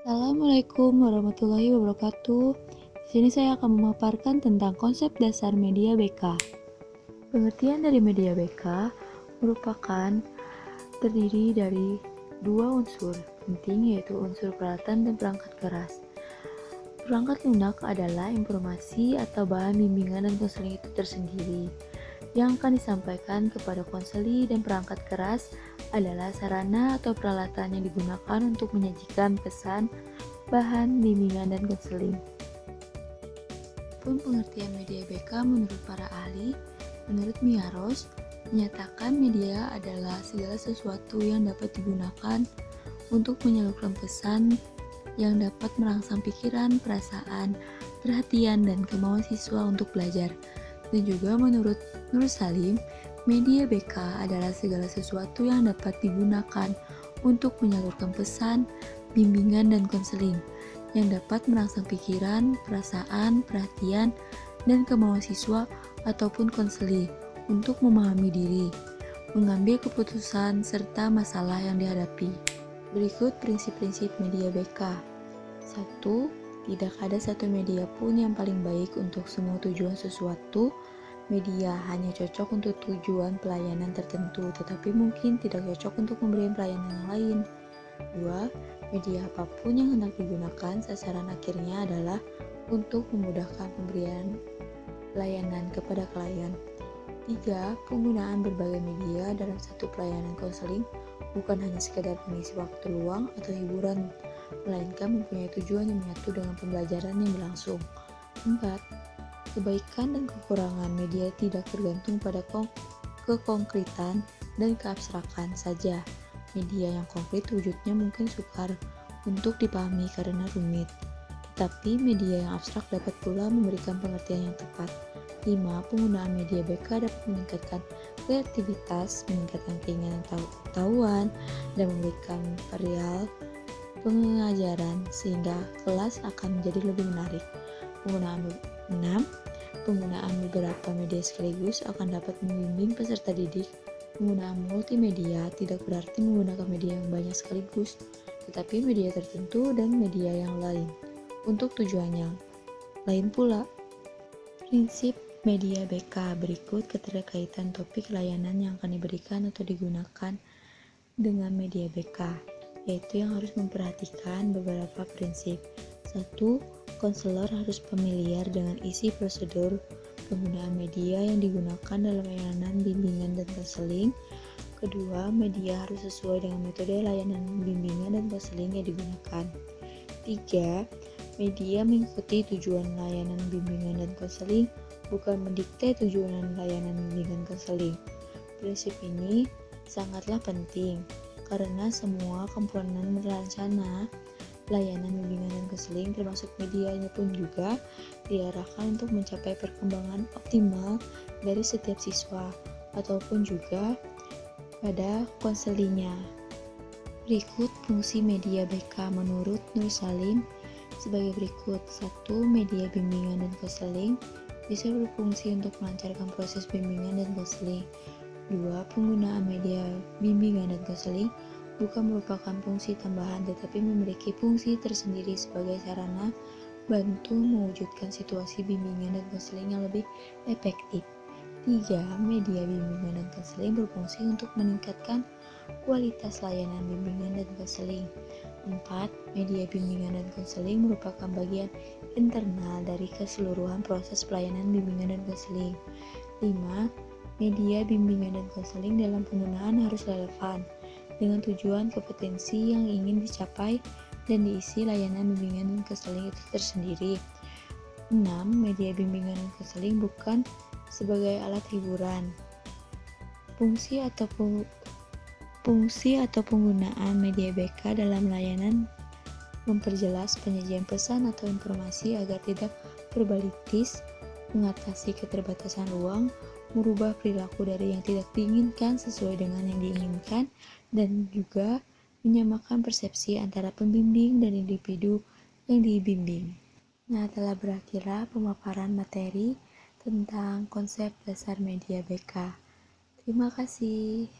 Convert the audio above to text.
Assalamualaikum warahmatullahi wabarakatuh. Di sini saya akan memaparkan tentang konsep dasar media BK. Pengertian dari media BK merupakan terdiri dari dua unsur penting, yaitu unsur peralatan dan perangkat keras. Perangkat lunak adalah informasi atau bahan bimbingan dan konseling itu tersendiri yang akan disampaikan kepada konseli, dan perangkat keras adalah sarana atau peralatan yang digunakan untuk menyajikan pesan, bahan, bimbingan, dan konseling. Pun pengertian media BK menurut para ahli, menurut Miaros, menyatakan media adalah segala sesuatu yang dapat digunakan untuk menyalurkan pesan yang dapat merangsang pikiran, perasaan, perhatian, dan kemauan siswa untuk belajar. Dan juga menurut Nur Salim, media BK adalah segala sesuatu yang dapat digunakan untuk menyalurkan pesan, bimbingan, dan konseling yang dapat merangsang pikiran, perasaan, perhatian, dan kemauan siswa ataupun konseli untuk memahami diri, mengambil keputusan, serta masalah yang dihadapi. Berikut prinsip-prinsip media BK. 1. Tidak ada satu media pun yang paling baik untuk semua tujuan sesuatu. Media hanya cocok untuk tujuan pelayanan tertentu, tetapi mungkin tidak cocok untuk memberikan pelayanan yang lain. 2. Media apapun yang hendak digunakan, sasaran akhirnya adalah untuk memudahkan pemberian pelayanan kepada klien. 3. Penggunaan berbagai media dalam satu pelayanan konseling bukan hanya sekedar mengisi waktu luang atau hiburan, melainkan mempunyai tujuan yang menyatu dengan pembelajaran yang berlangsung. 4. Kebaikan dan kekurangan media tidak tergantung pada kekonkretan dan keabstrakan saja. Media yang konkret wujudnya mungkin sukar untuk dipahami karena rumit, tetapi media yang abstrak dapat pula memberikan pengertian yang tepat. 5. Penggunaan media BK dapat meningkatkan kreativitas, meningkatkan keinginan pengetahuan, dan memberikan varial pengajaran sehingga kelas akan menjadi lebih menarik. 6. Penggunaan beberapa media sekaligus akan dapat membimbing peserta didik. Penggunaan multimedia tidak berarti menggunakan media yang banyak sekaligus, tetapi media tertentu dan media yang lain untuk tujuan yang lain pula. Prinsip media BK. Berikut keterkaitan topik layanan yang akan diberikan atau digunakan dengan media BK, yaitu yang harus memperhatikan beberapa prinsip. 1. Konselor harus familiar dengan isi prosedur penggunaan media yang digunakan dalam layanan bimbingan dan konseling. Kedua, media harus sesuai dengan metode layanan bimbingan dan konseling yang digunakan. 3. Media mengikuti tujuan layanan bimbingan dan konseling, bukan mendikte tujuan layanan bimbingan konseling. Prinsip ini sangatlah penting karena semua komponen rencana layanan bimbingan dan konseling termasuk medianya pun juga diarahkan untuk mencapai perkembangan optimal dari setiap siswa ataupun juga pada konselingnya. Berikut fungsi media BK menurut Nur Salim sebagai berikut. 1. Media bimbingan dan konseling bisa berfungsi untuk melancarkan proses bimbingan dan konseling. 2. Penggunaan media bimbingan dan konseling bukan merupakan fungsi tambahan, tetapi memiliki fungsi tersendiri sebagai sarana bantu mewujudkan situasi bimbingan dan konseling yang lebih efektif. 3. Media bimbingan dan konseling berfungsi untuk meningkatkan kualitas layanan bimbingan dan konseling. 4. Media bimbingan dan konseling merupakan bagian internal dari keseluruhan proses pelayanan bimbingan dan konseling. 5. Media bimbingan dan konseling dalam penggunaan harus relevan dengan tujuan kompetensi yang ingin dicapai dan diisi layanan bimbingan dan konseling itu tersendiri. 6. Media bimbingan dan konseling bukan sebagai alat hiburan. Fungsi atau penggunaan media BK dalam layanan memperjelas penyajian pesan atau informasi agar tidak verbalitis, mengatasi keterbatasan ruang, merubah perilaku dari yang tidak diinginkan sesuai dengan yang diinginkan, dan juga menyamakan persepsi antara pembimbing dan individu yang dibimbing. Nah, telah berakhirlah pemaparan materi tentang konsep dasar media BK. Terima kasih.